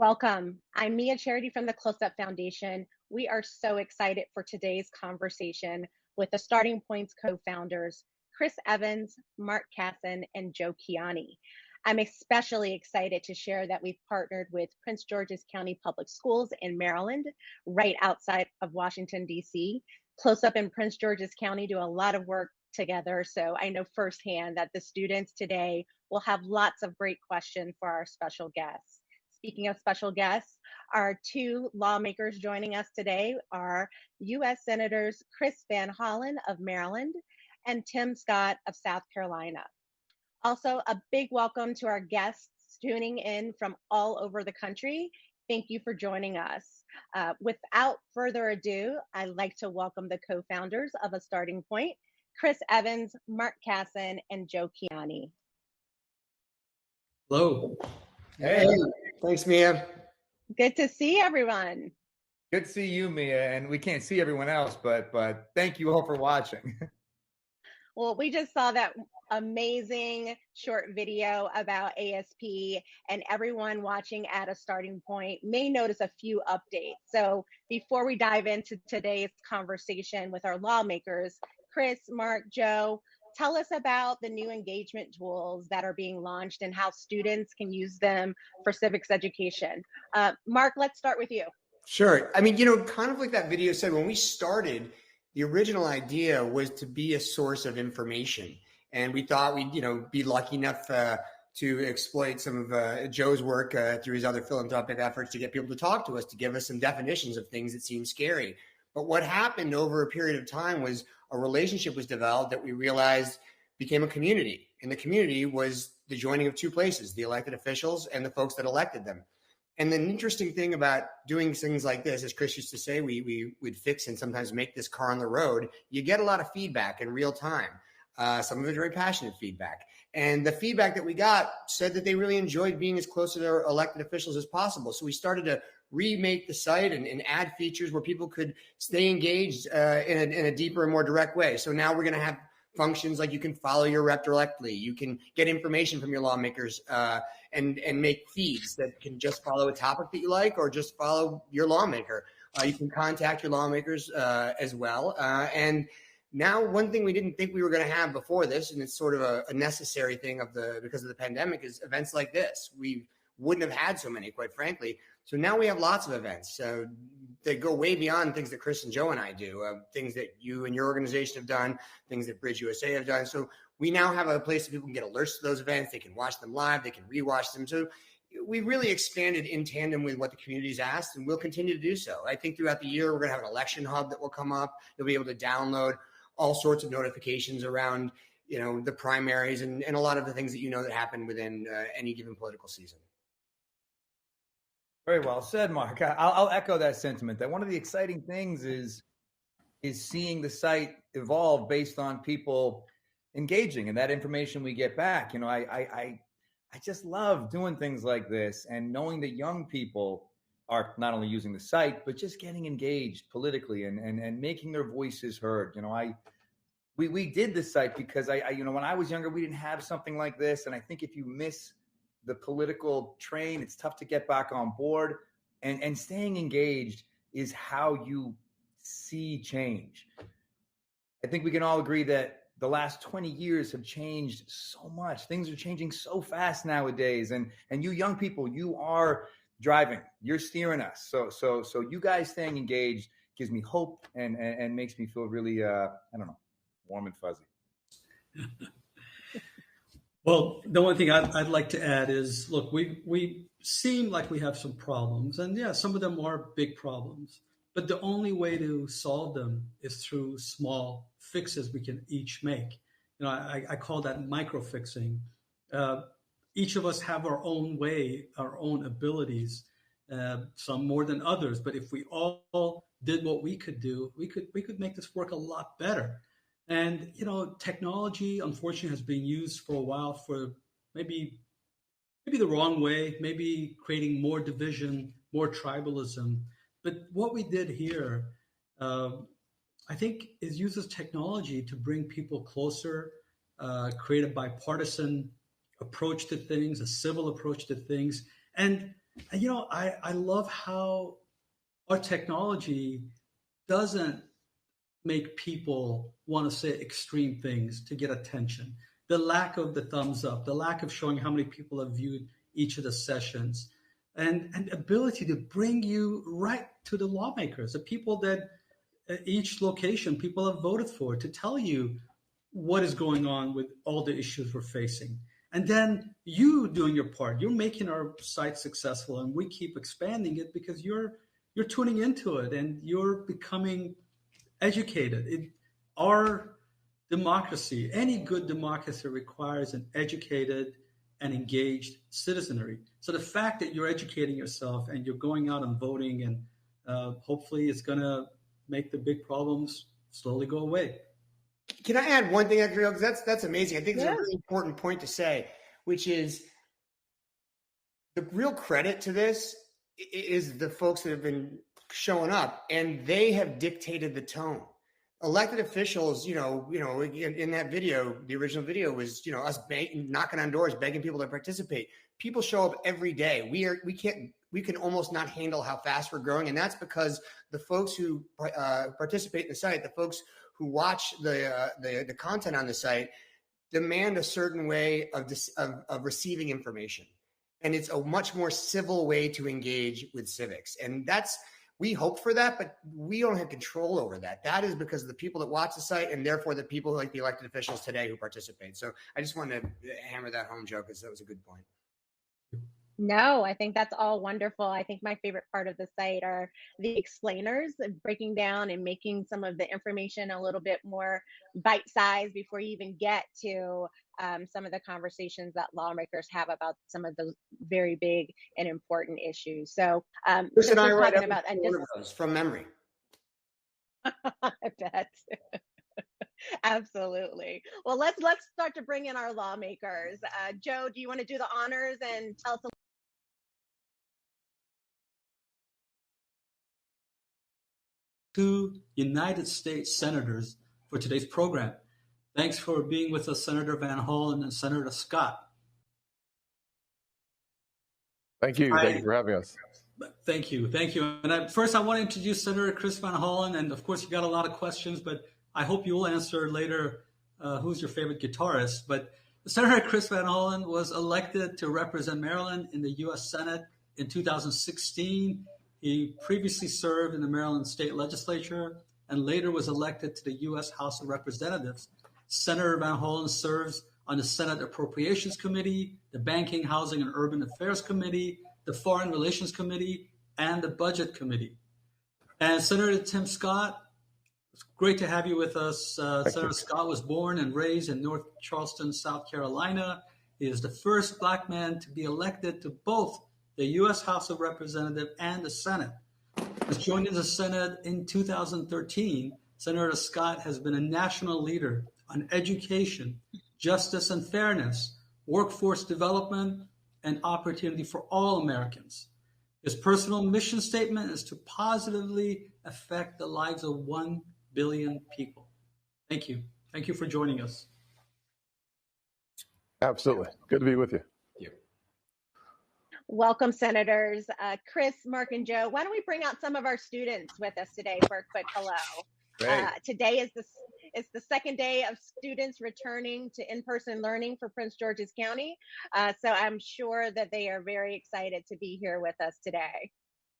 Welcome. I'm Mia Charity from the Close Up Foundation. We are so excited for today's conversation with the Starting Point's co-founders, Chris Evans, Mark Kassen, and Joe Kiani. I'm especially excited to share that we've partnered with Prince George's County Public Schools in Maryland, right outside of Washington, D.C. Close Up in Prince George's County do a lot of work together, so I know firsthand that the students today will have lots of great questions for our special guests. Speaking of special guests, our two lawmakers joining us today are U.S. Senators Chris Van Hollen of Maryland and Tim Scott of South Carolina. Also, a big welcome to our guests tuning in from all over the country. Thank you for joining us. Without further ado, I'd like to welcome the co-founders of A Starting Point, Chris Evans, Mark Kassen, and Joe Kiani. Hello. Hey, thanks, Mia. Good to see everyone. Good to see you, Mia, and we can't see everyone else, but thank you all for watching. Well, we just saw that amazing short video about ASP, and everyone watching at A Starting Point may notice a few updates. So before we dive into today's conversation with our lawmakers, Chris, Mark, Joe, tell us about the new engagement tools that are being launched and how students can use them for civics education. Mark, let's start with you. Sure. I mean, kind of like that video said, when we started, the original idea was to be a source of information. And we thought we'd, be lucky enough to exploit some of Joe's work through his other philanthropic efforts to get people to talk to us, to give us some definitions of things that seem scary. But what happened over a period of time was a relationship was developed that we realized became a community. And the community was the joining of two places, the elected officials and the folks that elected them. And the interesting thing about doing things like this, as Chris used to say, we'd fix and sometimes make this car on the road. You get a lot of feedback in real time. Some of it very passionate feedback. And the feedback that we got said that they really enjoyed being as close to their elected officials as possible. So we started to remake the site and add features where people could stay engaged in a deeper and more direct way. So now we're going to have functions like you can follow your rep directly. You can get information from your lawmakers and make feeds that can just follow a topic that you like or just follow your lawmaker. You can contact your lawmakers as well. And now one thing we didn't think we were going to have before this, and it's sort of a necessary thing because of the pandemic, is events like this. We wouldn't have had so many, quite frankly. So now we have lots of events that go way beyond things that Chris and Joe and I do, things that you and your organization have done, things that Bridge USA have done. So we now have a place that people can get alerts to those events. They can watch them live. They can rewatch them. So we really expanded in tandem with what the community's asked, and we'll continue to do so. I think throughout the year, we're going to have an election hub that will come up. You'll be able to download all sorts of notifications around, the primaries and a lot of the things that that happen within any given political season. Very well said, Mark. I'll echo that sentiment. That one of the exciting things is seeing the site evolve based on people engaging and that information we get back. I just love doing things like this and knowing that young people are not only using the site but just getting engaged politically and making their voices heard. We did this site because I when I was younger we didn't have something like this, and I think if you miss the political train, it's tough to get back on board, and staying engaged is how you see change. I think we can all agree that the last 20 years have changed so much. Things are changing so fast nowadays, and you young people, you are driving, you're steering us. So you guys staying engaged gives me hope and makes me feel really warm and fuzzy. Well, the one thing I'd like to add is, look, we seem like we have some problems, and yeah, some of them are big problems, but the only way to solve them is through small fixes we can each make. I call that micro fixing. Each of us have our own way, our own abilities, some more than others, but if we all did what we could do, we could make this work a lot better. And, technology, unfortunately, has been used for a while for maybe the wrong way, maybe creating more division, more tribalism. But what we did here, I think, is uses technology to bring people closer, create a bipartisan approach to things, a civil approach to things, and And, I love how our technology doesn't make people want to say extreme things to get attention. The lack of the thumbs up, the lack of showing how many people have viewed each of the sessions, and ability to bring you right to the lawmakers, the people that each location people have voted for, to tell you what is going on with all the issues we're facing. And then you doing your part. You're making our site successful, and we keep expanding it because you're tuning into it and you're becoming educated. Our democracy, any good democracy, requires an educated and engaged citizenry. So the fact that you're educating yourself and you're going out and voting, and hopefully it's going to make the big problems slowly go away. Can I add one thing, Andrea? Because that's amazing. I think it's a really important point to say, which is the real credit to this is the folks that have been showing up, and they have dictated the tone. Elected officials, in that video, the original video was, us knocking on doors, begging people to participate. People show up every day. We can almost not handle how fast we're growing, and that's because the folks who participate in the site, the folks who watch the content on the site, demand a certain way of receiving information, and it's a much more civil way to engage with civics. And we hope for that, but we don't have control over that. That is because of the people that watch the site, and therefore the people like the elected officials today who participate. So I just wanted to hammer that home, Joe, because that was a good point. No, I think that's all wonderful. I think my favorite part of the site are the explainers, breaking down and making some of the information a little bit more bite-sized before you even get to some of the conversations that lawmakers have about some of those very big and important issues. So Chris and I we're write talking about about one of those from memory. I bet. Absolutely. Well, let's start to bring in our lawmakers. Joe, do you want to do the honors and tell us a Two United States senators for today's program. Thanks for being with us, Senator Van Hollen and Senator Scott. Thank you. Thank you for having us. Thank you. And first, I want to introduce Senator Chris Van Hollen. And of course, you got a lot of questions, but I hope you'll answer later who's your favorite guitarist. But Senator Chris Van Hollen was elected to represent Maryland in the U.S. Senate in 2016. He previously served in the Maryland State Legislature and later was elected to the U.S. House of Representatives. Senator Van Hollen serves on the Senate Appropriations Committee, the Banking, Housing, and Urban Affairs Committee, the Foreign Relations Committee, and the Budget Committee. And Senator Tim Scott, it's great to have you with us. Senator Scott was born and raised in North Charleston, South Carolina. He is the first Black man to be elected to both the U.S. House of Representatives and the Senate. Was joined in the Senate in 2013. Senator Scott has been a national leader on education, justice and fairness, workforce development, and opportunity for all Americans. His personal mission statement is to positively affect the lives of 1 billion people. Thank you. Thank you for joining us. Absolutely. Good to be with you. Welcome, Senators. Chris, Mark, and Joe, why don't we bring out some of our students with us today for a quick hello. Today is the second day of students returning to in-person learning for Prince George's County. So I'm sure that they are very excited to be here with us today.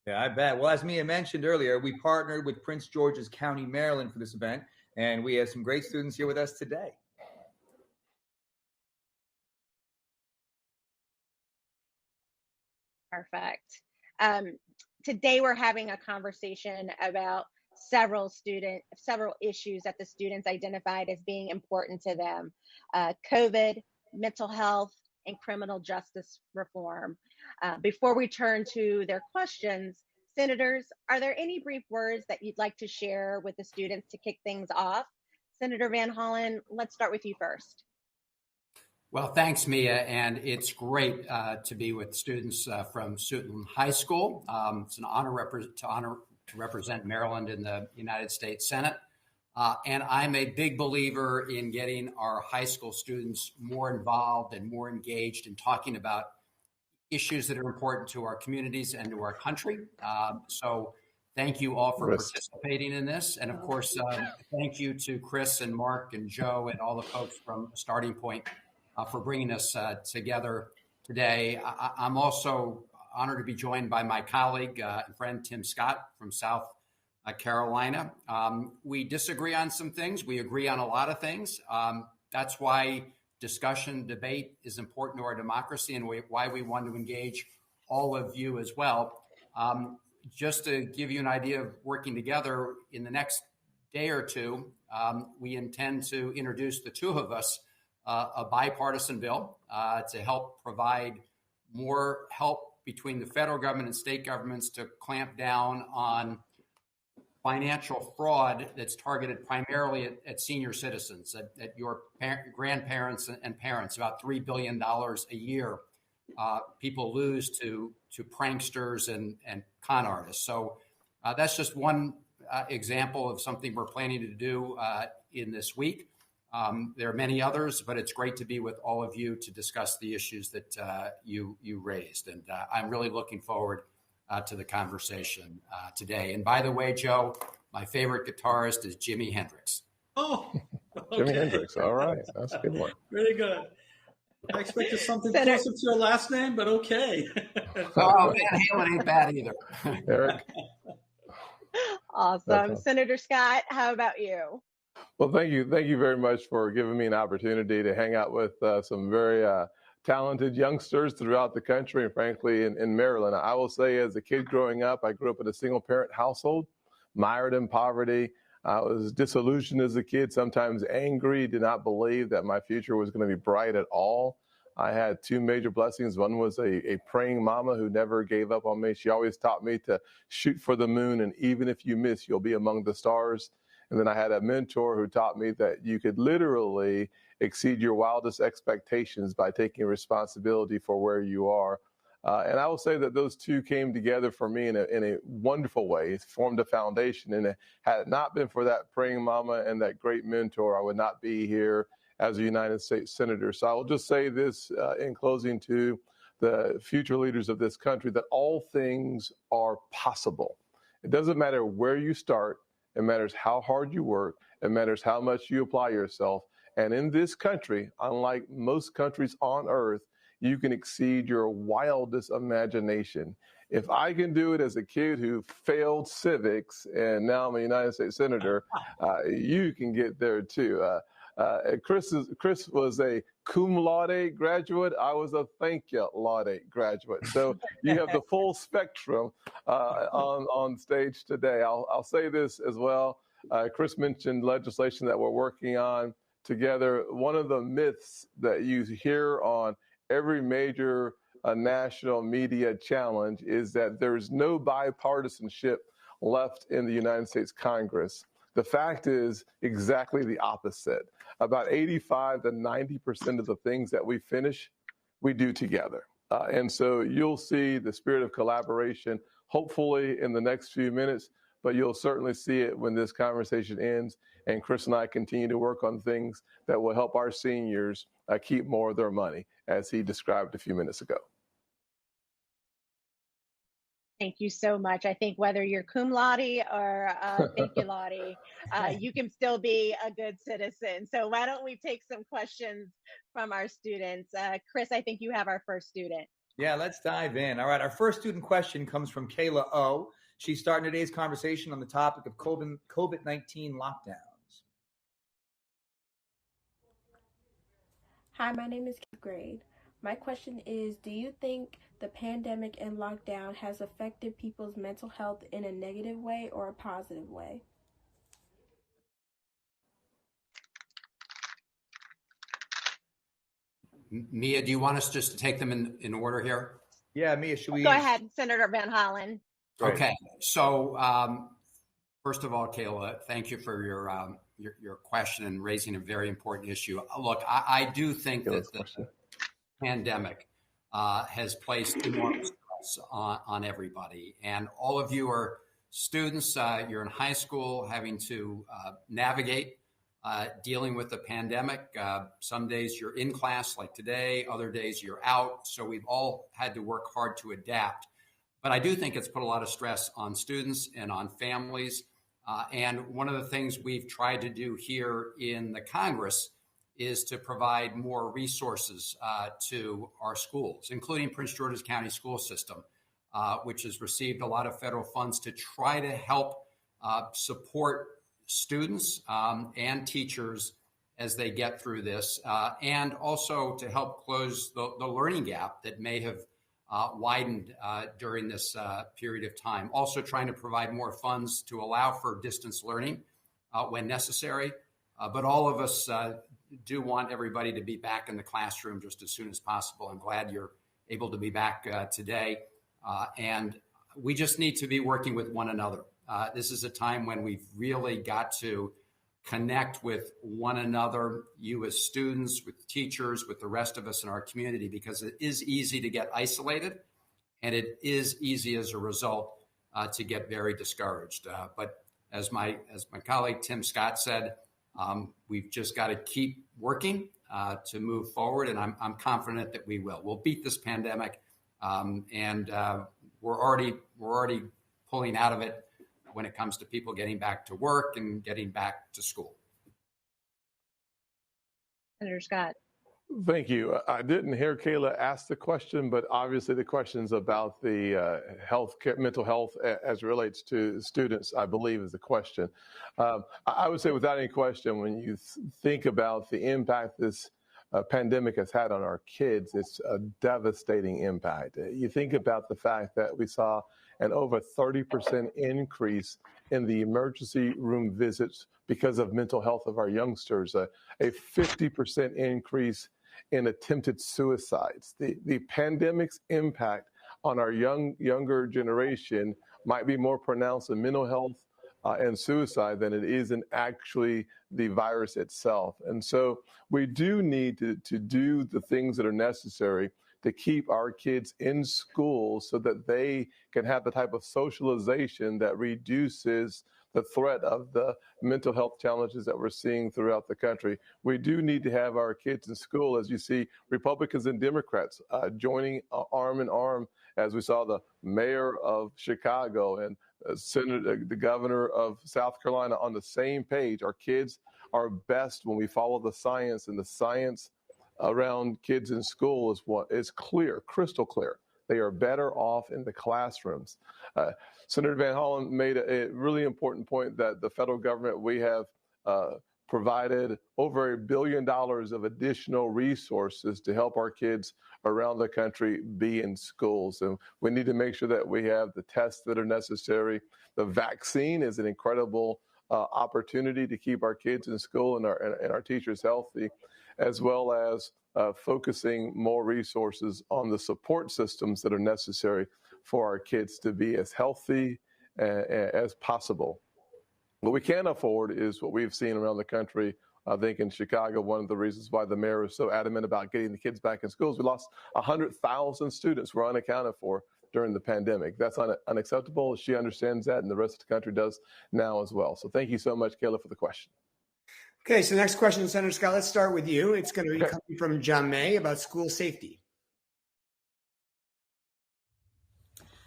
Yeah, I bet. Well, as Mia mentioned earlier, we partnered with Prince George's County, Maryland for this event, and we have some great students here with us today. Perfect. Today we're having a conversation about several issues that the students identified as being important to them: COVID, mental health, and criminal justice reform. Before we turn to their questions, Senators, are there any brief words that you'd like to share with the students to kick things off? Senator Van Hollen, let's start with you first. Well, thanks, Mia, and it's great to be with students from Suitland High School. It's an honor to represent Maryland in the United States Senate, and I'm a big believer in getting our high school students more involved and more engaged in talking about issues that are important to our communities and to our country. So thank you all for participating in this. And of course, thank you to Chris and Mark and Joe and all the folks from Starting Point for bringing us together today. I'm also honored to be joined by my colleague and friend, Tim Scott from South Carolina. We disagree on some things. We agree on a lot of things. That's why discussion, debate is important to our democracy and why we want to engage all of you as well. Just to give you an idea of working together, in the next day or two, we intend to introduce, the two of us, a bipartisan bill to help provide more help between the federal government and state governments to clamp down on financial fraud that's targeted primarily at senior citizens, at your grandparents and parents. About $3 billion a year people lose to pranksters and con artists. So that's just one example of something we're planning to do in this week. There are many others, but it's great to be with all of you to discuss the issues that you raised. And I'm really looking forward to the conversation today. And by the way, Joe, my favorite guitarist is Jimi Hendrix. Oh, okay. Jimi Hendrix. All right. That's a good one. Very good. I expected something closer to your last name, but okay. Oh, Van Halen ain't bad either. Eric? Awesome. Senator Scott, how about you? Well, thank you. Thank you very much for giving me an opportunity to hang out with some very talented youngsters throughout the country and frankly in Maryland. I will say, as a kid growing up, I grew up in a single parent household, mired in poverty. I was disillusioned as a kid, sometimes angry, did not believe that my future was going to be bright at all. I had two major blessings. One was a praying mama who never gave up on me. She always taught me to shoot for the moon, and even if you miss, you'll be among the stars. And then I had a mentor who taught me that you could literally exceed your wildest expectations by taking responsibility for where you are. And I will say that those two came together for me in a wonderful way. It formed a foundation. And had it not been for that praying mama and that great mentor, I would not be here as a United States Senator. So I will just say this in closing to the future leaders of this country, that all things are possible. It doesn't matter where you start. It matters how hard you work. It matters how much you apply yourself. And in this country, unlike most countries on earth, you can exceed your wildest imagination. If I can do it as a kid who failed civics and now I'm a United States Senator, you can get there too. Chris was a cum laude graduate. I was a thank you laude graduate. So you have the full spectrum on stage today. I'll say this as well. Chris mentioned legislation that we're working on together. One of the myths that you hear on every major national media challenge is that there's no bipartisanship left in the United States Congress. The fact is exactly the opposite. About 85 to 90% of the things that we finish, we do together. And so you'll see the spirit of collaboration, hopefully in the next few minutes, but you'll certainly see it when this conversation ends and Chris and I continue to work on things that will help our seniors keep more of their money, as he described a few minutes ago. Thank you so much. I think whether you're cum laude or thank you laude, you can still be a good citizen. So why don't we take some questions from our students? Chris, I think you have our first student. Yeah, let's dive in. All right, our first student question comes from Kayla O. She's starting today's conversation on the topic of COVID-19 lockdowns. Hi, my name is Kate Grade. My question is, do you think the pandemic and lockdown has affected people's mental health in a negative way or a positive way? Mia, do you want us just to take them in order here? Yeah, Mia, should we? Go ahead, Senator Van Hollen. Great. Okay. So first of all, Kayla, thank you for your question and raising a very important issue. Look, I do think that the pandemic has placed enormous stress on everybody. And all of you are students, you're in high school having to navigate dealing with the pandemic. Some days you're in class like today, other days you're out. So we've all had to work hard to adapt. But I do think it's put a lot of stress on students and on families. And one of the things we've tried to do here in the Congress is to provide more resources to our schools, including Prince George's County school system, which has received a lot of federal funds to try to help support students and teachers as they get through this, and also to help close the learning gap that may have widened during this period of time. Also trying to provide more funds to allow for distance learning when necessary. But all of us do want everybody to be back in the classroom just as soon as possible. I'm glad you're able to be back today. And we just need to be working with one another. This is a time when we've really got to connect with one another, you as students, with teachers, with the rest of us in our community, because it is easy to get isolated, and it is easy as a result to get very discouraged. But as my colleague Tim Scott said, we've just got to keep working to move forward, and I'm confident that we will. We'll beat this pandemic, and we're already pulling out of it when it comes to people getting back to work and getting back to school. Senator Scott. Thank you. I didn't hear Kayla ask the question, but obviously the question's about the mental health as it relates to students, I believe is the question. I would say without any question, when you think about the impact this pandemic has had on our kids, it's a devastating impact. You think about the fact that we saw an over 30% increase in the emergency room visits because of mental health of our youngsters, a 50% increase in attempted suicides. The pandemic's impact on our younger generation might be more pronounced in mental health and suicide than it is in actually the virus itself. And so we do need to do the things that are necessary to keep our kids in school so that they can have the type of socialization that reduces the threat of the mental health challenges that we're seeing throughout the country. We do need to have our kids in school, as you see Republicans and Democrats joining arm in arm, as we saw the mayor of Chicago and the governor of South Carolina on the same page. Our kids are best when we follow the science, and the science around kids in school is clear, crystal clear. They are better off in the classrooms. Senator Van Hollen made a really important point that the federal government, we have provided over $1 billion of additional resources to help our kids around the country be in schools. And we need to make sure that we have the tests that are necessary. The vaccine is an incredible opportunity to keep our kids in school and our teachers healthy, as well as focusing more resources on the support systems that are necessary for our kids to be as healthy as possible. What we can't afford is what we've seen around the country. I think in Chicago, one of the reasons why the mayor is so adamant about getting the kids back in schools, we lost 100,000 students were unaccounted for during the pandemic. That's unacceptable. She understands that, and the rest of the country does now as well. So thank you so much, Kayla, for the question. Okay, so next question, Senator Scott, let's start with you. It's going to be coming from John May about school safety.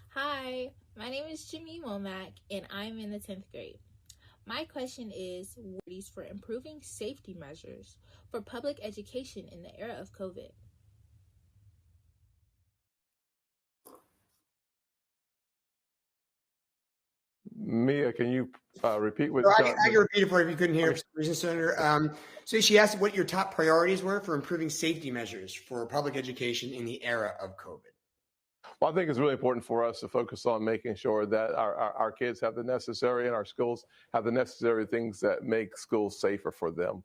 Hi, my name is Jimmy Womack, and I'm in the 10th grade. My question is, what are for improving safety measures for public education in the era of COVID? Mia, can you repeat what? I can repeat it for you if you couldn't hear for some reason, Senator. So she asked what your top priorities were for improving safety measures for public education in the era of COVID. Well, I think it's really important for us to focus on making sure that our kids have the necessary, and our schools have the necessary things that make schools safer for them.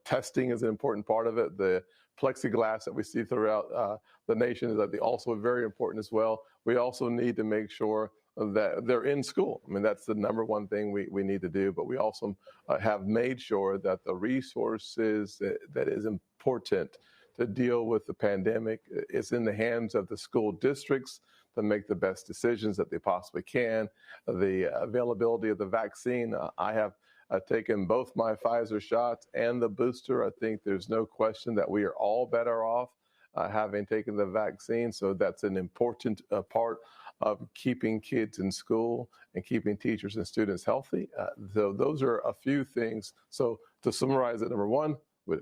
Testing is an important part of it. The plexiglass that we see throughout the nation is also very important as well. We also need to make sure that they're in school. I mean, that's the number one thing we need to do, but we also have made sure that the resources that is important to deal with the pandemic is in the hands of the school districts to make the best decisions that they possibly can. The availability of the vaccine, I have taken both my Pfizer shots and the booster. I think there's no question that we are all better off having taken the vaccine. So that's an important part of keeping kids in school and keeping teachers and students healthy. So those are a few things. So to summarize it, number one, we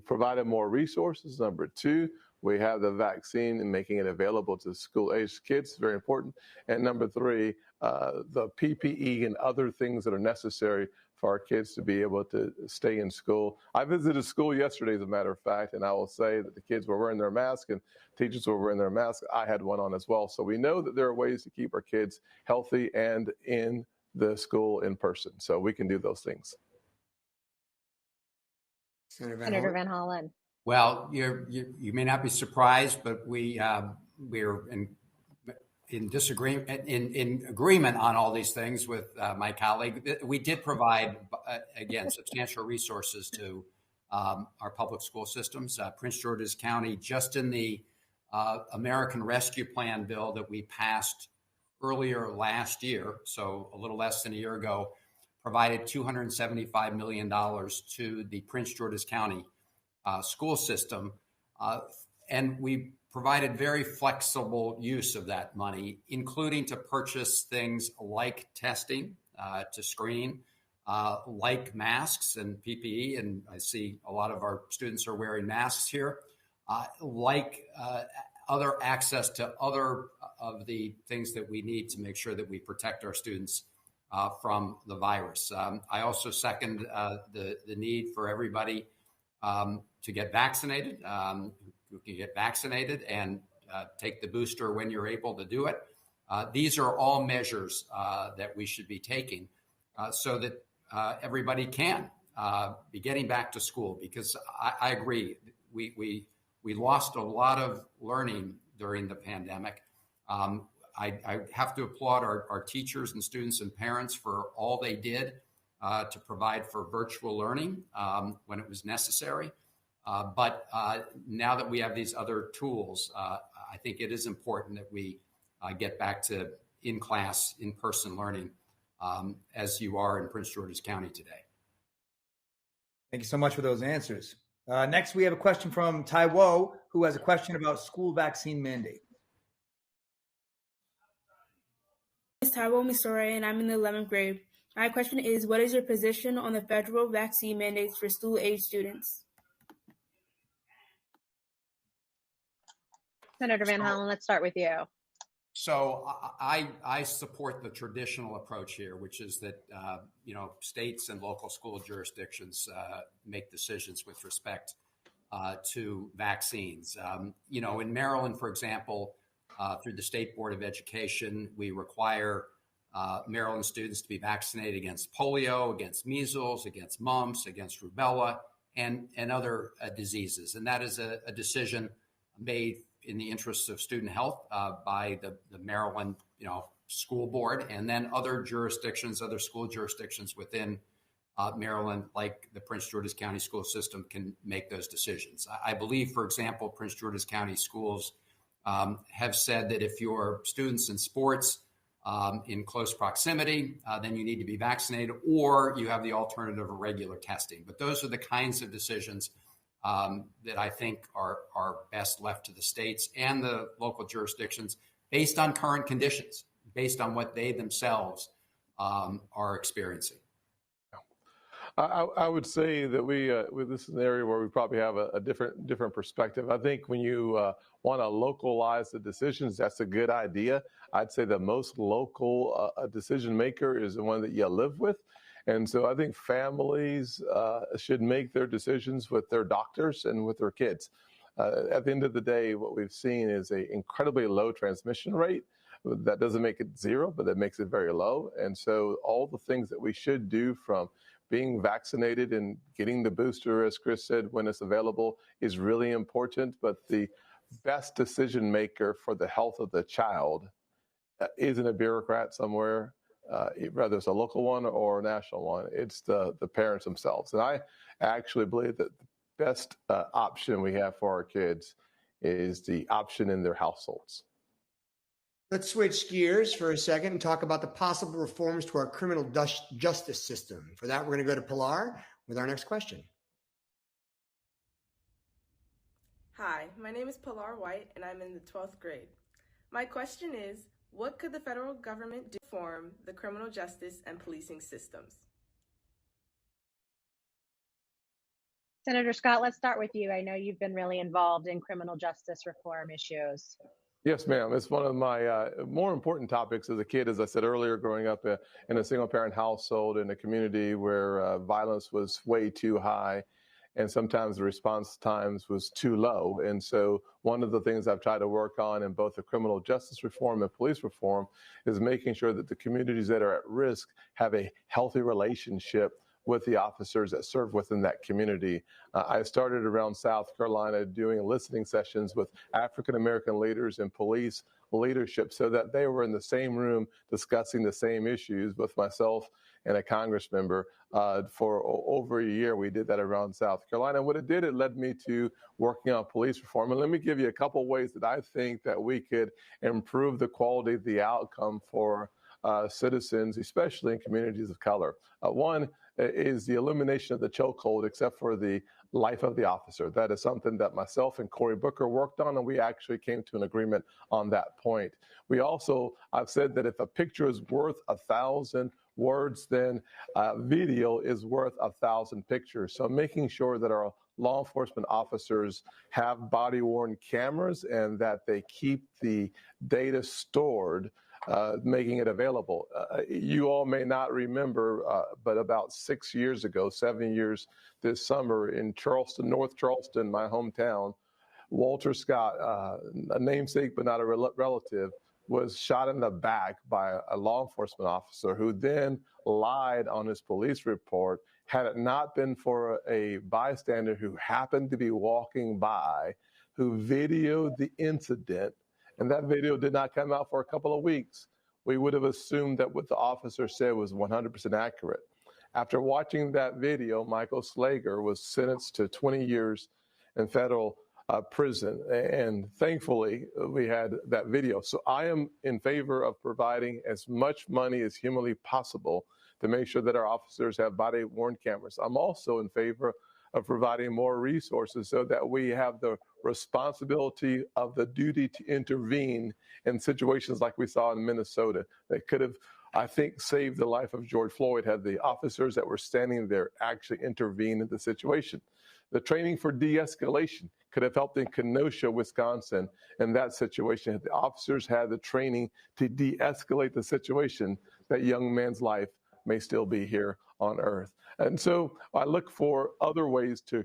provided more resources. Number two, we have the vaccine and making it available to school-aged kids, very important. And number three, the PPE and other things that are necessary for our kids to be able to stay in school. I visited school yesterday, as a matter of fact, and I will say that the kids were wearing their masks and teachers were wearing their masks. I had one on as well. So we know that there are ways to keep our kids healthy and in the school in person. So we can do those things. Senator Van Hollen. Well, you may not be surprised, but we're in disagreement, in agreement on all these things with my colleague. We did provide, again, substantial resources to our public school systems. Prince George's County, just in the American Rescue Plan bill that we passed earlier last year, so a little less than a year ago, provided $275 million to the Prince George's County school system. And we provided very flexible use of that money, including to purchase things like testing to screen, like masks and PPE. And I see a lot of our students are wearing masks here, like other access to other of the things that we need to make sure that we protect our students from the virus. I also second the need for everybody to get vaccinated. You can get vaccinated and take the booster when you're able to do it. These are all measures that we should be taking so that everybody can be getting back to school, because I agree, we lost a lot of learning during the pandemic. I have to applaud our teachers and students and parents for all they did to provide for virtual learning when it was necessary. But now that we have these other tools, I think it is important that we get back to in-class, in-person learning as you are in Prince George's County today. Thank you so much for those answers. Next, we have a question from Taiwo, who has a question about school vaccine mandate. It's Taiwo Misore, and I'm in the 11th grade. My question is, what is your position on the federal vaccine mandates for school-age students? Senator Van Hollen, let's start with you. So I support the traditional approach here, which is that states and local school jurisdictions make decisions with respect to vaccines. In Maryland, for example, through the State Board of Education, we require Maryland students to be vaccinated against polio, against measles, against mumps, against rubella, and other diseases. And that is a decision made in the interests of student health by the Maryland, school board, and then other jurisdictions, other school jurisdictions within Maryland, like the Prince George's County school system, can make those decisions. I believe, for example, Prince George's County schools have said that if your students in sports in close proximity, then you need to be vaccinated, or you have the alternative of regular testing. But those are the kinds of decisions that I think are best left to the states and the local jurisdictions based on current conditions, based on what they themselves are experiencing. I would say that this is an area where we probably have a different perspective. I think when you want to localize the decisions, that's a good idea. I'd say the most local decision maker is the one that you live with. And so I think families should make their decisions with their doctors and with their kids. At the end of the day, what we've seen is an incredibly low transmission rate. That doesn't make it zero, but that makes it very low. And so all the things that we should do, from being vaccinated and getting the booster, as Chris said, when it's available, is really important. But the best decision maker for the health of the child isn't a bureaucrat somewhere, whether it's a local one or a national one. It's the parents themselves. And I actually believe that the best option we have for our kids is the option in their households. Let's switch gears for a second and talk about the possible reforms to our criminal justice system. For that, we're going to go to Pilar with our next question. Hi, my name is Pilar White, and I'm in the 12th grade. My question is, what could the federal government do to reform the criminal justice and policing systems? Senator Scott, let's start with you. I know you've been really involved in criminal justice reform issues. Yes, ma'am. It's one of my more important topics as a kid, as I said earlier, growing up in a single-parent household in a community where violence was way too high, and sometimes the response times was too low. And so one of the things I've tried to work on in both the criminal justice reform and police reform is making sure that the communities that are at risk have a healthy relationship with the officers that serve within that community. I started around South Carolina doing listening sessions with African-American leaders and police leadership so that they were in the same room discussing the same issues with myself and a Congress member. For over a year, we did that around South Carolina. And what it did, it led me to working on police reform. And let me give you a couple ways that I think that we could improve the quality of the outcome for citizens, especially in communities of color. One is the elimination of the chokehold, except for the life of the officer. That is something that myself and Cory Booker worked on, and we actually came to an agreement on that point. We also, I've said that if a picture is worth 1,000 words, then video is worth 1,000 pictures. So making sure that our law enforcement officers have body-worn cameras and that they keep the data stored, making it available. You all may not remember, but about 6 years ago, 7 years this summer in Charleston, North Charleston, my hometown, Walter Scott, a namesake but not a relative, was shot in the back by a law enforcement officer who then lied on his police report. Had it not been for a bystander who happened to be walking by, who videoed the incident, and that video did not come out for a couple of weeks, we would have assumed that what the officer said was 100% accurate. After watching that video, Michael Slager was sentenced to 20 years in federal prison. And thankfully, we had that video. So I am in favor of providing as much money as humanly possible to make sure that our officers have body-worn cameras. I'm also in favor of providing more resources so that we have the responsibility of the duty to intervene in situations like we saw in Minnesota that could have, I think, saved the life of George Floyd had the officers that were standing there actually intervene in the situation. The training for de-escalation could have helped in Kenosha, Wisconsin, in that situation. If the officers had the training to de-escalate the situation, that young man's life may still be here on earth. And so I look for other ways to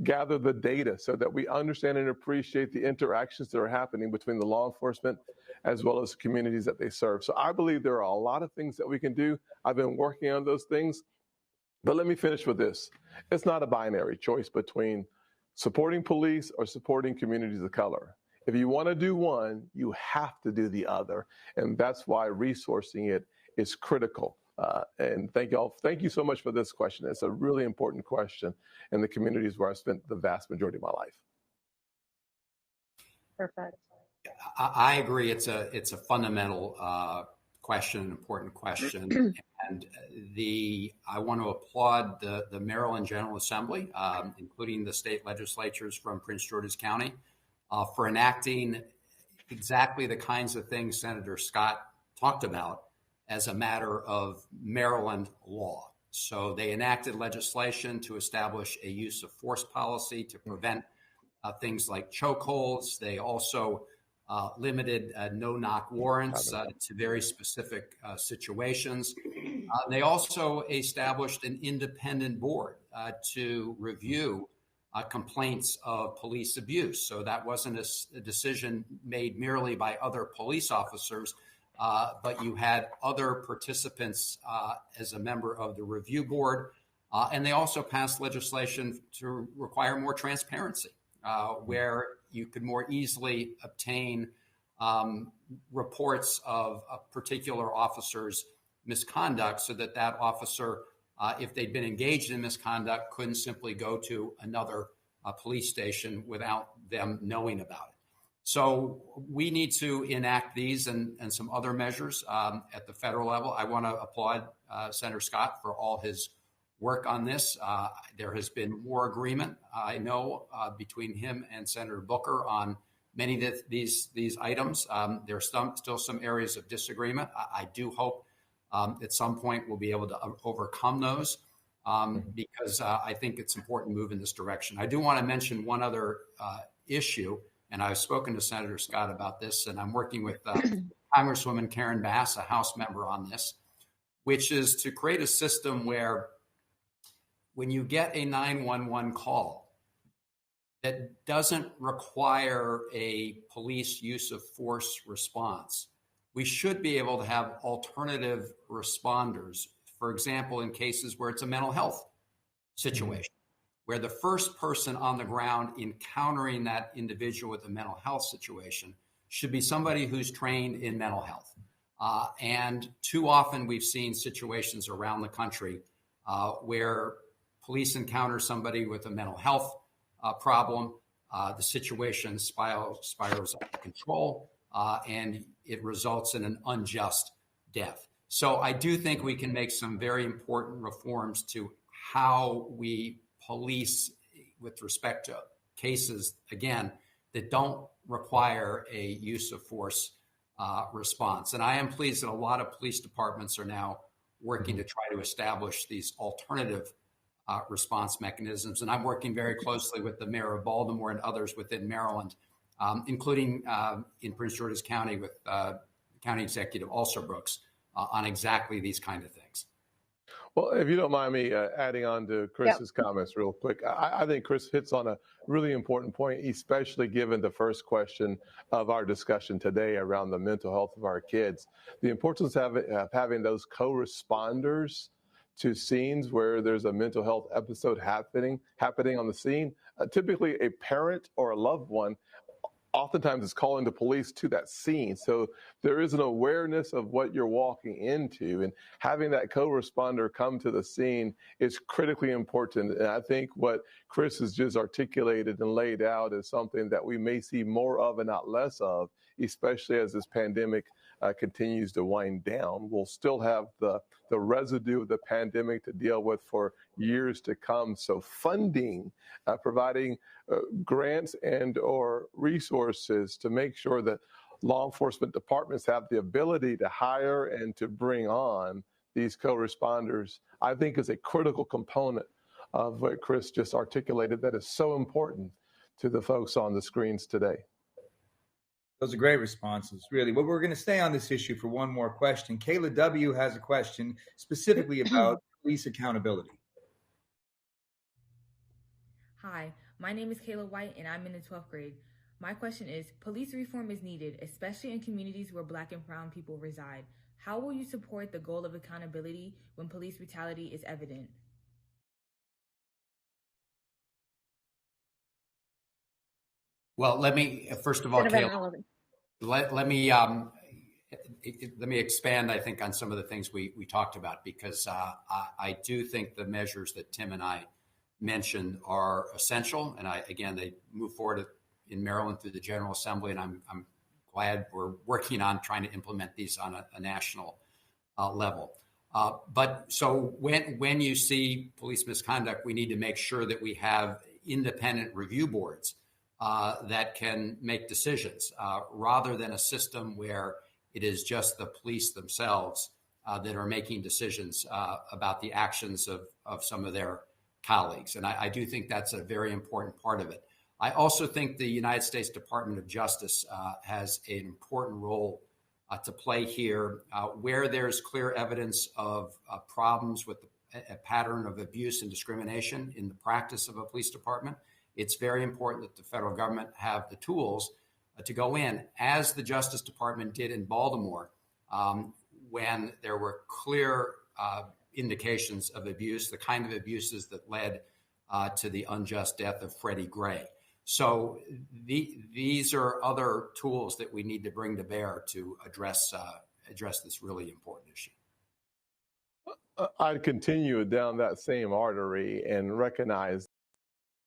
gather the data so that we understand and appreciate the interactions that are happening between the law enforcement as well as the communities that they serve. So I believe there are a lot of things that we can do. I've been working on those things. But let me finish with this. It's not a binary choice between supporting police or supporting communities of color. If you want to do one, you have to do the other. And that's why resourcing it is critical. And thank you so much for this question. It's a really important question in the communities where I spent the vast majority of my life. Perfect. I agree. It's a fundamental question, an important question. And I want to applaud the Maryland General Assembly, including the state legislatures from Prince George's County, for enacting exactly the kinds of things Senator Scott talked about as a matter of Maryland law. So they enacted legislation to establish a use of force policy to prevent things like chokeholds. They also limited no-knock warrants to very specific situations. They also established an independent board to review complaints of police abuse. So that wasn't a decision made merely by other police officers, but you had other participants as a member of the review board. And they also passed legislation to require more transparency, where you could more easily obtain reports of a particular officer's misconduct so that officer, if they'd been engaged in misconduct, couldn't simply go to another police station without them knowing about it. So we need to enact these and some other measures at the federal level. I want to applaud Senator Scott for all his work on this. There has been more agreement, I know, between him and Senator Booker on many of these items. There are still some areas of disagreement. I do hope at some point we'll be able to overcome those because I think it's important to move in this direction. I do want to mention one other issue, and I've spoken to Senator Scott about this, and I'm working with Congresswoman Karen Bass, a House member, on this, which is to create a system where when you get a 911 call that doesn't require a police use of force response, we should be able to have alternative responders. For example, in cases where it's a mental health situation, where the first person on the ground encountering that individual with a mental health situation should be somebody who's trained in mental health. And too often we've seen situations around the country where police encounter somebody with a mental health problem, the situation spirals out of control, and it results in an unjust death. So I do think we can make some very important reforms to how we police with respect to cases, again, that don't require a use of force response. And I am pleased that a lot of police departments are now working to try to establish these alternative response mechanisms. And I'm working very closely with the mayor of Baltimore and others within Maryland, including in Prince George's County with County Executive Brooks on exactly these kind of things. Well, if you don't mind me adding on to Chris's comments real quick, I think Chris hits on a really important point, especially given the first question of our discussion today around the mental health of our kids. The importance of having those co-responders to scenes where there's a mental health episode happening on the scene. Typically, a parent or a loved one oftentimes is calling the police to that scene. So there is an awareness of what you're walking into, and having that co-responder come to the scene is critically important. And I think what Chris has just articulated and laid out is something that we may see more of and not less of, especially as this pandemic continues to wind down. We'll still have the residue of the pandemic to deal with for years to come. So funding, providing grants and or resources to make sure that law enforcement departments have the ability to hire and to bring on these co-responders, I think is a critical component of what Chris just articulated that is so important to the folks on the screens today. Those are great responses, really. But we're going to stay on this issue for one more question. Kayla W. has a question specifically about police accountability. Hi, my name is Kayla White, and I'm in the 12th grade. My question is, police reform is needed, especially in communities where Black and brown people reside. How will you support the goal of accountability when police brutality is evident? Well, let me first of all, Kayla, let me expand, I think, on some of the things we talked about, because I do think the measures that Tim and I mentioned are essential. And again, they move forward in Maryland through the General Assembly, and I'm glad we're working on trying to implement these on a national level. But so when you see police misconduct, we need to make sure that we have independent review boards that can make decisions rather than a system where it is just the police themselves that are making decisions about the actions of some of their colleagues. And I do think that's a very important part of it. I also think the United States Department of Justice has an important role to play here where there's clear evidence of problems with a pattern of abuse and discrimination in the practice of a police department. It's very important that the federal government have the tools to go in, as the Justice Department did in Baltimore, when there were clear indications of abuse, the kind of abuses that led to the unjust death of Freddie Gray. So these are other tools that we need to bring to bear to address this really important issue. I'd continue down that same artery and recognize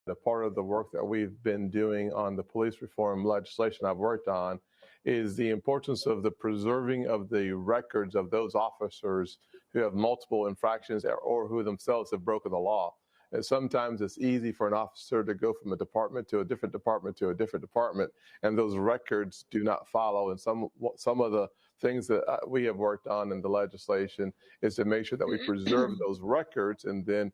The part of the work that we've been doing on the police reform legislation I've worked on is the importance of the preserving of the records of those officers who have multiple infractions or who themselves have broken the law. And sometimes it's easy for an officer to go from a department to a different department to a different department, and those records do not follow. And some of the things that we have worked on in the legislation is to make sure that we preserve those records. And then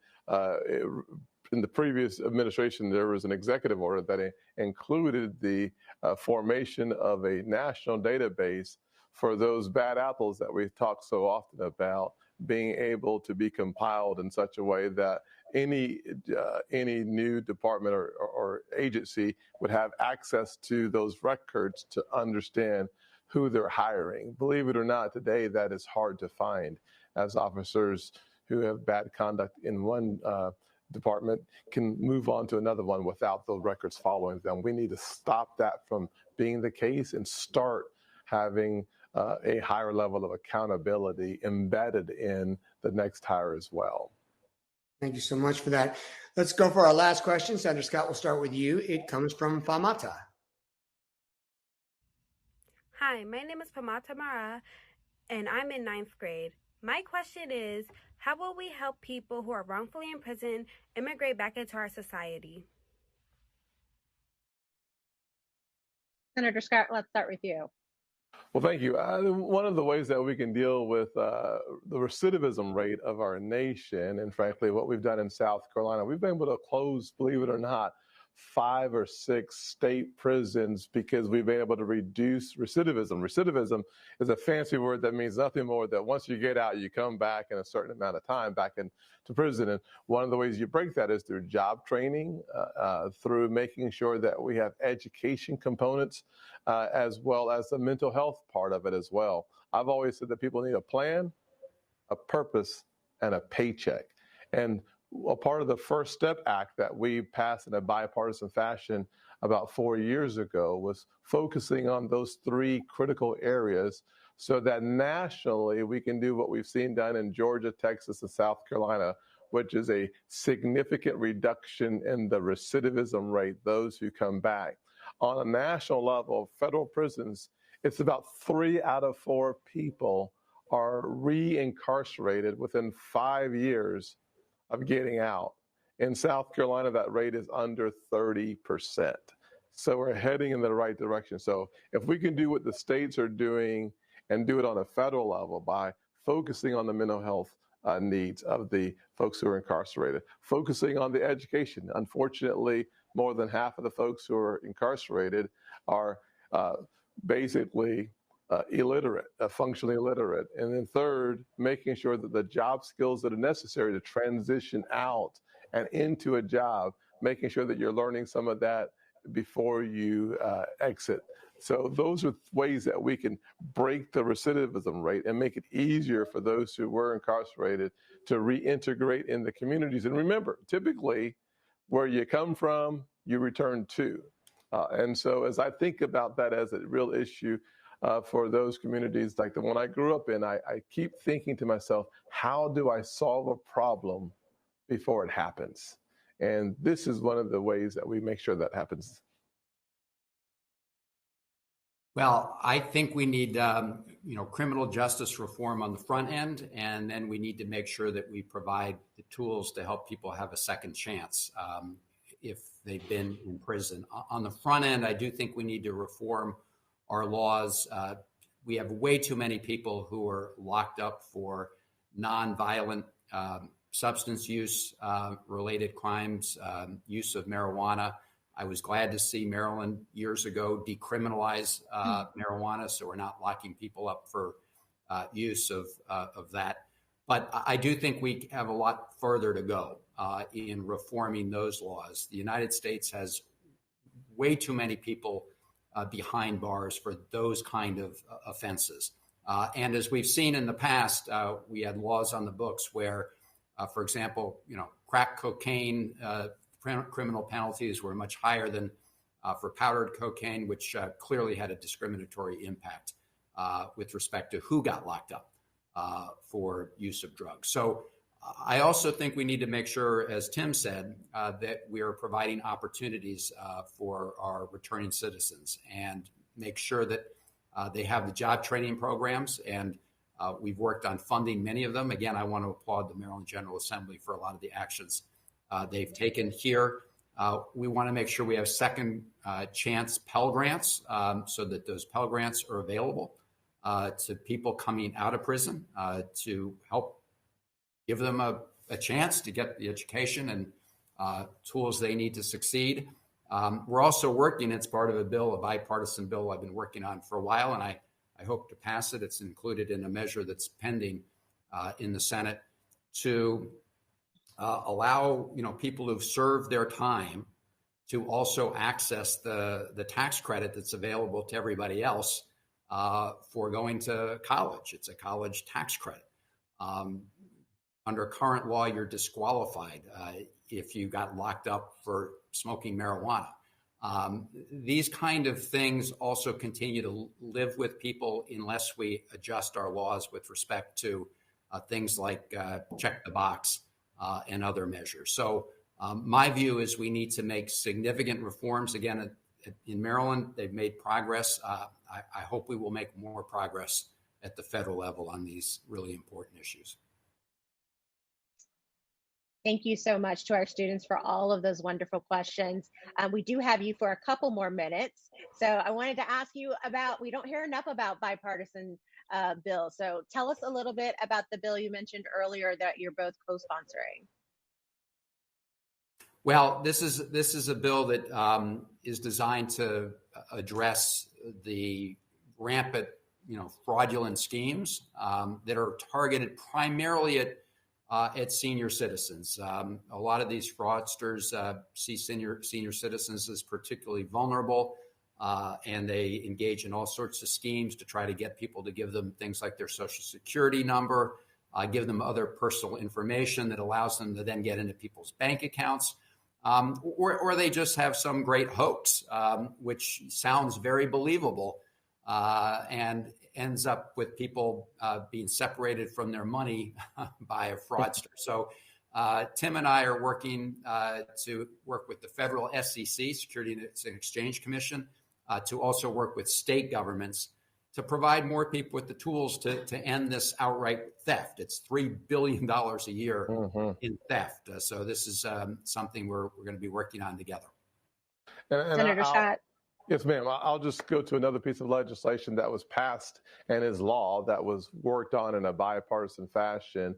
in the previous administration, there was an executive order that included the formation of a national database for those bad apples that we've talked so often about, being able to be compiled in such a way that any new department or agency would have access to those records to understand who they're hiring. Believe it or not, today that is hard to find, as officers who have bad conduct in one department can move on to another one without those records following them. We need to stop that from being the case and start having a higher level of accountability embedded in the next hire as well. Thank you so much for that. Let's go for our last question. Senator Scott, we'll start with you. It comes from Famata. Hi, my name is Famata Mara, and I'm in 9th grade. My question is, how will we help people who are wrongfully imprisoned immigrate back into our society? Senator Scott, let's start with you. Well, thank you. One of the ways that we can deal with the recidivism rate of our nation, and frankly, what we've done in South Carolina, we've been able to close, believe it or not, 5 or 6 state prisons because we've been able to reduce recidivism. Recidivism is a fancy word that means nothing more than once you get out, you come back in a certain amount of time back into prison. And one of the ways you break that is through job training, through making sure that we have education components, as well as the mental health part of it as well. I've always said that people need a plan, a purpose, and a paycheck. And a part of the First Step Act that we passed in a bipartisan fashion about 4 years ago was focusing on those 3 critical areas so that nationally we can do what we've seen done in Georgia, Texas, and South Carolina, which is a significant reduction in the recidivism rate, those who come back. On a national level, federal prisons, it's about 3 out of 4 people are re-incarcerated within 5 years of getting out. In South Carolina, that rate is under 30%. So we're heading in the right direction. So if we can do what the states are doing and do it on a federal level by focusing on the mental health needs of the folks who are incarcerated, focusing on the education. Unfortunately, more than half of the folks who are incarcerated are basically illiterate, functionally illiterate. And then third, making sure that the job skills that are necessary to transition out and into a job, making sure that you're learning some of that before you exit. So those are ways that we can break the recidivism rate and make it easier for those who were incarcerated to reintegrate in the communities. And remember, typically where you come from, you return to. And so as I think about that as a real issue, for those communities like the one I grew up in, I keep thinking to myself, how do I solve a problem before it happens? And this is one of the ways that we make sure that happens. Well, I think we need, criminal justice reform on the front end, and then we need to make sure that we provide the tools to help people have a second chance if they've been in prison. On the front end, I do think we need to reform our laws. We have way too many people who are locked up for nonviolent substance use related crimes, use of marijuana. I was glad to see Maryland years ago decriminalize marijuana, so we're not locking people up for use of that. But I do think we have a lot further to go in reforming those laws. The United States has way too many people behind bars for those kind of offenses. And as we've seen in the past, we had laws on the books where, for example, crack cocaine criminal penalties were much higher than for powdered cocaine, which clearly had a discriminatory impact with respect to who got locked up for use of drugs. So I also think we need to make sure, as Tim said, that we are providing opportunities for our returning citizens and make sure that they have the job training programs. And we've worked on funding many of them. Again, I want to applaud the Maryland General Assembly for a lot of the actions they've taken here. We want to make sure we have second chance Pell Grants so that those Pell Grants are available to people coming out of prison to help give them a chance to get the education and tools they need to succeed. We're also working, it's part of a bill, a bipartisan bill I've been working on for a while, and I hope to pass it. It's included in a measure that's pending in the Senate to allow people who've served their time to also access the tax credit that's available to everybody else for going to college. It's a college tax credit. Under current law, you're disqualified if you got locked up for smoking marijuana. These kind of things also continue to live with people unless we adjust our laws with respect to things like check the box and other measures. So my view is we need to make significant reforms. Again, in Maryland, they've made progress. I hope we will make more progress at the federal level on these really important issues. Thank you so much to our students for all of those wonderful questions. We do have you for a couple more minutes. So I wanted to ask you about, we don't hear enough about bipartisan bills. So tell us a little bit about the bill you mentioned earlier that you're both co-sponsoring. Well, this is a bill that is designed to address the rampant, fraudulent schemes that are targeted primarily at senior citizens. A lot of these fraudsters see senior citizens as particularly vulnerable, and they engage in all sorts of schemes to try to get people to give them things like their Social Security number, give them other personal information that allows them to then get into people's bank accounts, or they just have some great hoax, which sounds very believable and ends up with people being separated from their money by a fraudster. So Tim and I are working to work with the federal SEC, Securities and Exchange Commission, to also work with state governments to provide more people with the tools to end this outright theft. It's $3 billion a year in theft. So this is something we're going to be working on together. And Senator Scott. Yes, ma'am. I'll just go to another piece of legislation that was passed and is law that was worked on in a bipartisan fashion.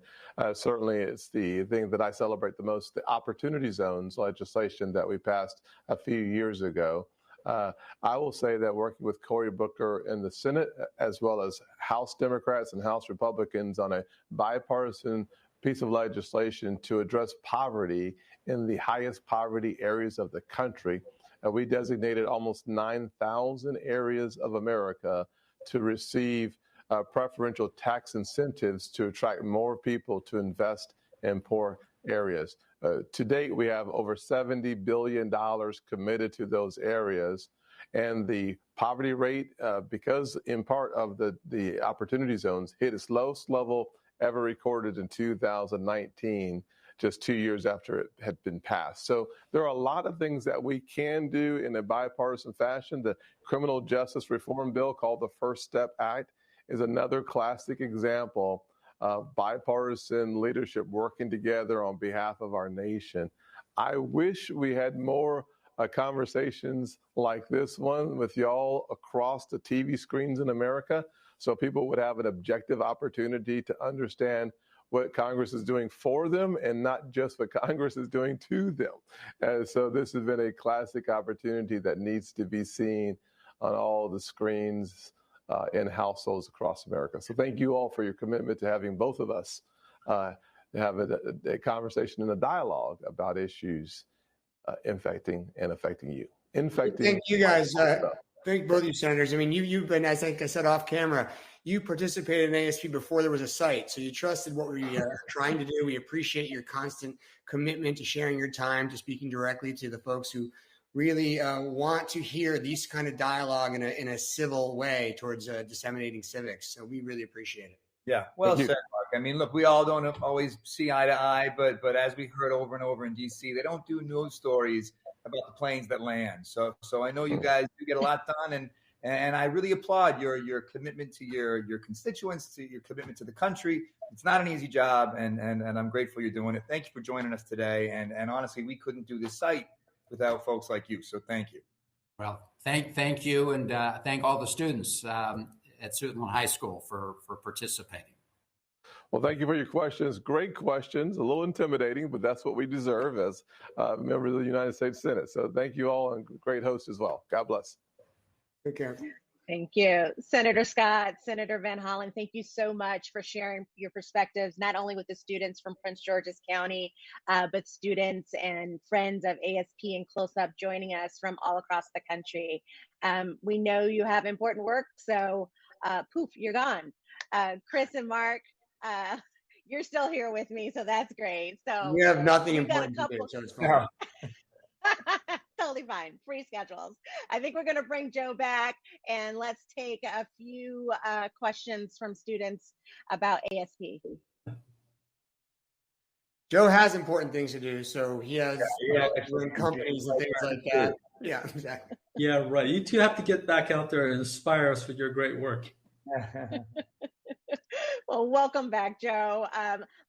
Certainly, it's the thing that I celebrate the most, the Opportunity Zones legislation that we passed a few years ago. I will say that working with Cory Booker in the Senate, as well as House Democrats and House Republicans on a bipartisan piece of legislation to address poverty in the highest poverty areas of the country. We designated almost 9,000 areas of America to receive preferential tax incentives to attract more people to invest in poor areas. To date, we have over $70 billion committed to those areas. And the poverty rate, because in part of the opportunity zones, hit its lowest level ever recorded in 2019. Just 2 years after it had been passed. So there are a lot of things that we can do in a bipartisan fashion. The criminal justice reform bill called the First Step Act is another classic example of bipartisan leadership working together on behalf of our nation. I wish we had more conversations like this one with y'all across the TV screens in America, so people would have an objective opportunity to understand what Congress is doing for them and not just what Congress is doing to them. And so this has been a classic opportunity that needs to be seen on all the screens in households across America. So thank you all for your commitment to having both of us have a conversation and a dialogue about issues infecting and affecting you. Thank you guys. Thank both of you, senators. I mean, you've been, I think I said off camera, you participated in ASP before there was a site. So you trusted what we are trying to do. We appreciate your constant commitment to sharing your time, to speaking directly to the folks who really want to hear these kind of dialogue in a civil way towards disseminating civics. So we really appreciate it. Yeah, well said, Mark. I mean, look, we all don't always see eye to eye, but as we heard over and over in DC, they don't do news stories about the planes that land. So I know you guys do get a lot done, and I really applaud your commitment to your constituents, to your commitment to the country. It's not an easy job, and I'm grateful you're doing it. Thank you for joining us today. And honestly, we couldn't do this site without folks like you. So thank you. Well, thank you, and thank all the students at Suitland High School for participating. Well, thank you for your questions. Great questions. A little intimidating, but that's what we deserve as members of the United States Senate. So thank you all, and great host as well. God bless. Take care. Thank you. Senator Scott, Senator Van Hollen, thank you so much for sharing your perspectives, not only with the students from Prince George's County, but students and friends of ASP and Close Up joining us from all across the country. We know you have important work, so poof, you're gone. Chris and Mark, you're still here with me, so that's great. So we have nothing important to do, so it's fine. No. Totally fine. Free schedules. I think we're going to bring Joe back, and let's take a few questions from students about ASP. Joe has important things to do, so he has companies and things like that. Yeah, exactly. Yeah, right. You two have to get back out there and inspire us with your great work. Well, welcome back, Joe.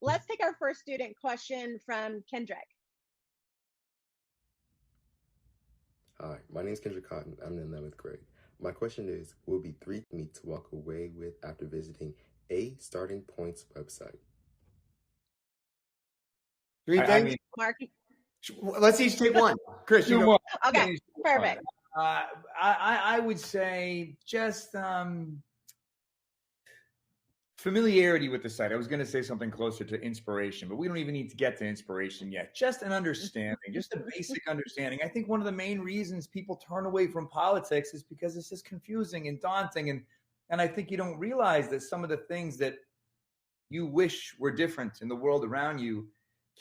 Let's take our first student question from Kendrick. Hi, my name is Kendrick Cotton. I'm in the 11th grade. My question is, will be 3 things to walk away with after visiting a Starting Point's website? 3 things? Mark? Let's each take one. Chris, you go. Okay, perfect. I would say just familiarity with the site. I was going to say something closer to inspiration, but we don't even need to get to inspiration yet. Just an understanding, just a basic understanding. I think one of the main reasons people turn away from politics is because it's just confusing and daunting. And I think you don't realize that some of the things that you wish were different in the world around you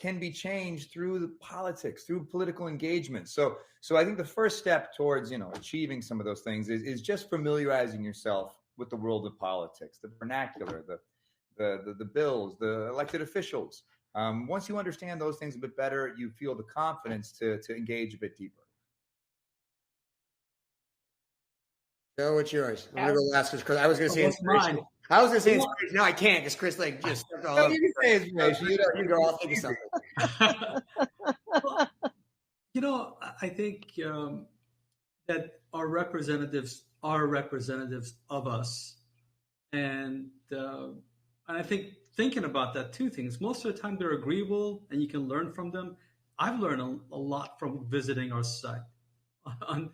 can be changed through the politics, through political engagement. So I think the first step towards, achieving some of those things is just familiarizing yourself with the world of politics, the vernacular, the bills, the elected officials. Once you understand those things a bit better, you feel the confidence to engage a bit deeper. Joe, what's yours? I'm gonna go last because Chris. I was gonna say inspiration. I was gonna say inspiration. No, I can't because Chris just stepped all over. You can say inspiration. You go. I'll think of something. I think that our representatives are representatives of us, and I think thinking about that, 2 things. Most of the time, they're agreeable, and you can learn from them. I've learned a lot from visiting our site on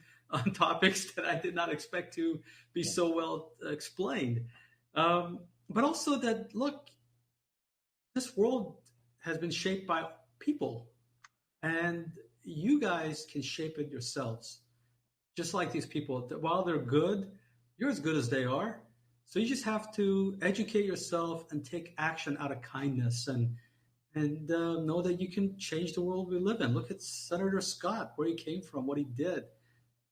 topics that I did not expect to be so well explained. But also that, look, this world has been shaped by people, and you guys can shape it yourselves. Just like these people, while they're good, you're as good as they are. So you just have to educate yourself and take action out of kindness and know that you can change the world we live in. Look at Senator Scott, where he came from, what he did.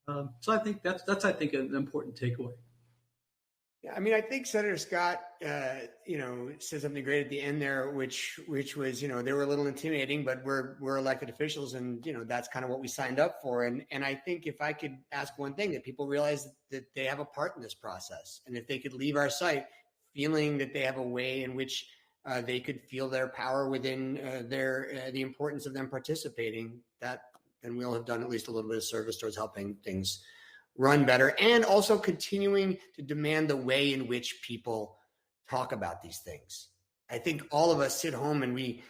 So I think that's an important takeaway. Yeah, I mean, I think Senator Scott, said something great at the end there, which was, they were a little intimidating, but we're elected officials, and that's kind of what we signed up for. And I think if I could ask one thing, that people realize that they have a part in this process, and if they could leave our site feeling that they have a way in which they could feel their power within the importance of them participating, then we'll have done at least a little bit of service towards helping things run better, and also continuing to demand the way in which people talk about these things. I think all of us sit home and we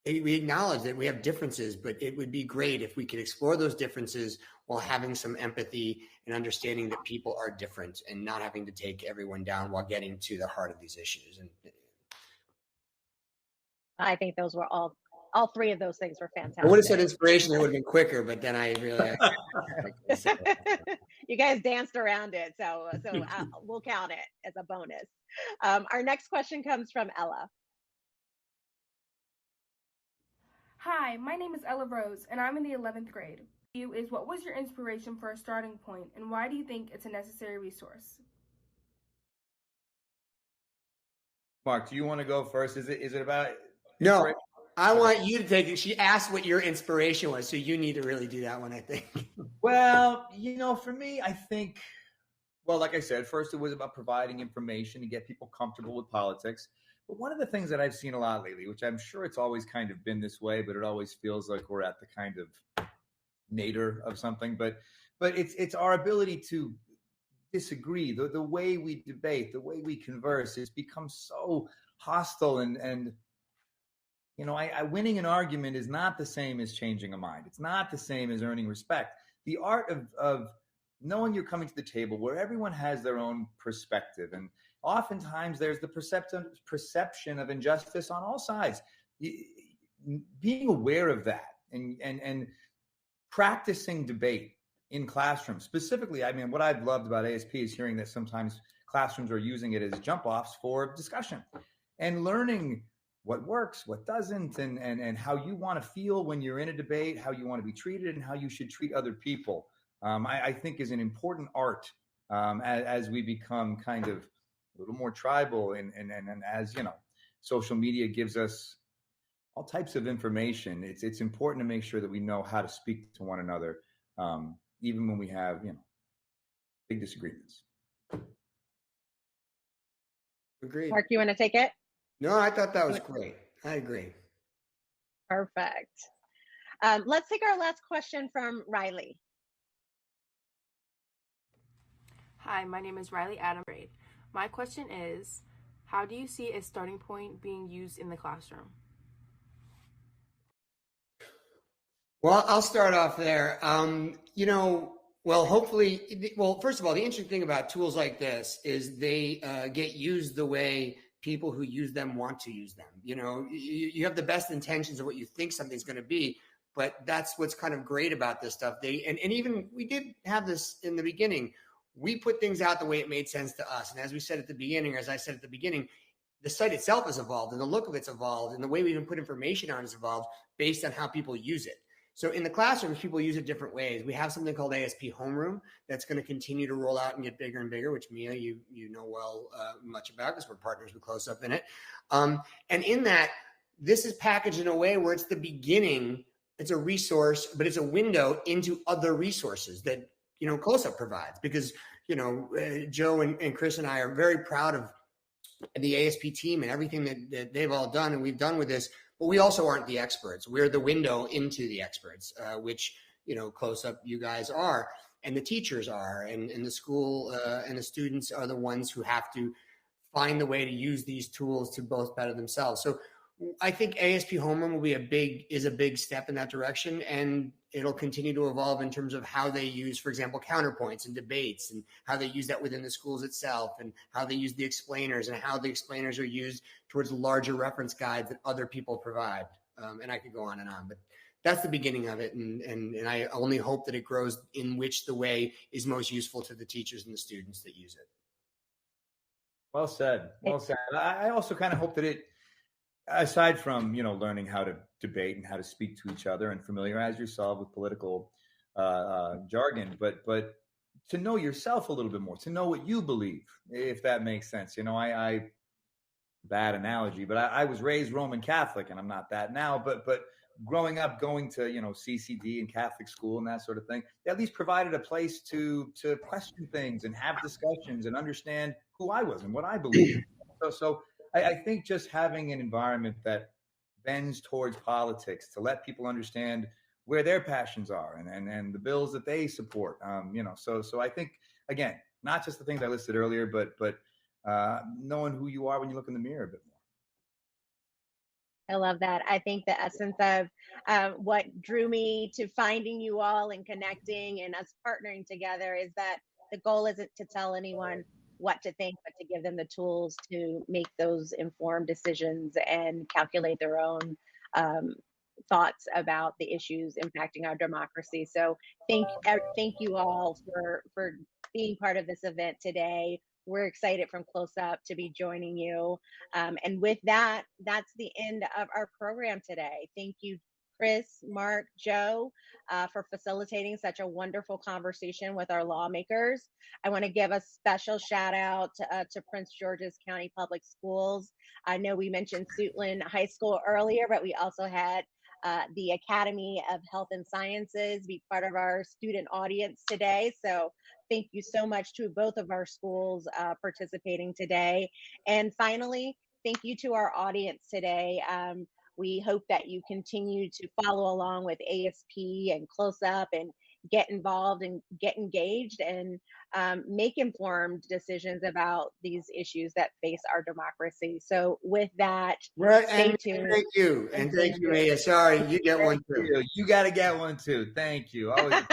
acknowledge that we have differences, but it would be great if we could explore those differences while having some empathy and understanding that people are different and not having to take everyone down while getting to the heart of these issues. And I think those were all 3 of those things were fantastic. I would have said inspiration, it would have been quicker, but then I really... You guys danced around it, so we'll count it as a bonus. Our next question comes from Ella. Hi, my name is Ella Rose, and I'm in the 11th grade. What was your inspiration for a starting point, and why do you think it's a necessary resource? Mark, do you want to go first? Is it about? No, I want you to take it. She asked what your inspiration was, so you need to really do that one, I think. Well, for me, I think, well, like I said, first it was about providing information to get people comfortable with politics. But one of the things that I've seen a lot lately, which I'm sure it's always kind of been this way, but it always feels like we're at the kind of nadir of something. But it's our ability to disagree. The way we debate, the way we converse, it's become so hostile and winning an argument is not the same as changing a mind. It's not the same as earning respect. The art of knowing you're coming to the table where everyone has their own perspective. And oftentimes there's the perception of injustice on all sides. Being aware of that and practicing debate in classrooms. Specifically, I mean, what I've loved about ASP is hearing that sometimes classrooms are using it as jump offs for discussion and learning what works, what doesn't, and how you want to feel when you're in a debate, how you want to be treated, and how you should treat other people. I think is an important art as we become kind of a little more tribal, and as social media gives us all types of information. It's important to make sure that we know how to speak to one another, even when we have big disagreements. Agreed. Mark, you want to take it? No, I thought that was great. I agree. Perfect. Let's take our last question from Riley. Hi, my name is Riley Adam. My question is, how do you see a starting point being used in the classroom? Well, I'll start off there. Hopefully, first of all, the interesting thing about tools like this is they get used the way people who use them want to use them. You have the best intentions of what you think something's going to be, but that's what's kind of great about this stuff. Even we did have this in the beginning. We put things out the way it made sense to us. And as we said at the beginning, or as I said at the beginning, the site itself has evolved and the look of it's evolved and the way we even put information on has evolved based on how people use it. So in the classrooms, people use it different ways. We have something called ASP Homeroom that's going to continue to roll out and get bigger and bigger, which Mia, you know much about because we're partners with Close Up in it. And in that, this is packaged in a way where it's the beginning. It's a resource, but it's a window into other resources that Close Up provides. Because Joe and Chris and I are very proud of the ASP team and everything that they've all done and we've done with this. But we also aren't the experts. We're the window into the experts, which, Close Up you guys are, and the teachers are, and the school and the students are the ones who have to find the way to use these tools to both better themselves. So I think ASP Homeroom will be a big step in that direction, and it'll continue to evolve in terms of how they use, for example, counterpoints and debates, and how they use that within the schools itself, and how they use the explainers, and how the explainers are used towards larger reference guides that other people provide. And I could go on and on, but that's the beginning of it. And I only hope that it grows in which the way is most useful to the teachers and the students that use it. Well said. Well said. I also kind of hope that it, aside from learning how to debate and how to speak to each other and familiarize yourself with political jargon, but to know yourself a little bit more, to know what you believe, if that makes sense. I bad analogy, but I was raised Roman Catholic, and I'm not that now. But growing up, going to CCD and Catholic school and that sort of thing, they at least provided a place to question things and have discussions and understand who I was and what I believed. So I think just having an environment that bends towards politics to let people understand where their passions are and the bills that they support. So I think, again, not just the things I listed earlier, but knowing who you are when you look in the mirror a bit more. I love that. I think the essence of what drew me to finding you all and connecting and us partnering together is that the goal isn't to tell anyone what to think, but to give them the tools to make those informed decisions and calculate their own thoughts about the issues impacting our democracy. So thank you all for being part of this event today. We're excited from Close Up to be joining you. And with that, that's the end of our program today. Thank you, Chris, Mark, Joe, for facilitating such a wonderful conversation with our lawmakers. I want to give a special shout out to Prince George's County Public Schools. I know we mentioned Suitland High School earlier, but we also had the Academy of Health and Sciences be part of our student audience today. So thank you so much to both of our schools participating today. And finally, thank you to our audience today. We hope that you continue to follow along with ASP and Close Up and get involved and get engaged and make informed decisions about these issues that face our democracy. So with that, stay tuned. Thank you. And thank you, Mia. Sorry, you get one too. You got to get one too. Thank you. Always.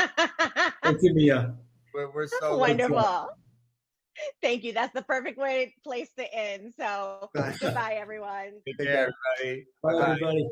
Thank you, Mia. We're so wonderful. Thank you. That's the perfect place to end. So goodbye, everyone. Take care, everybody. Bye, everybody.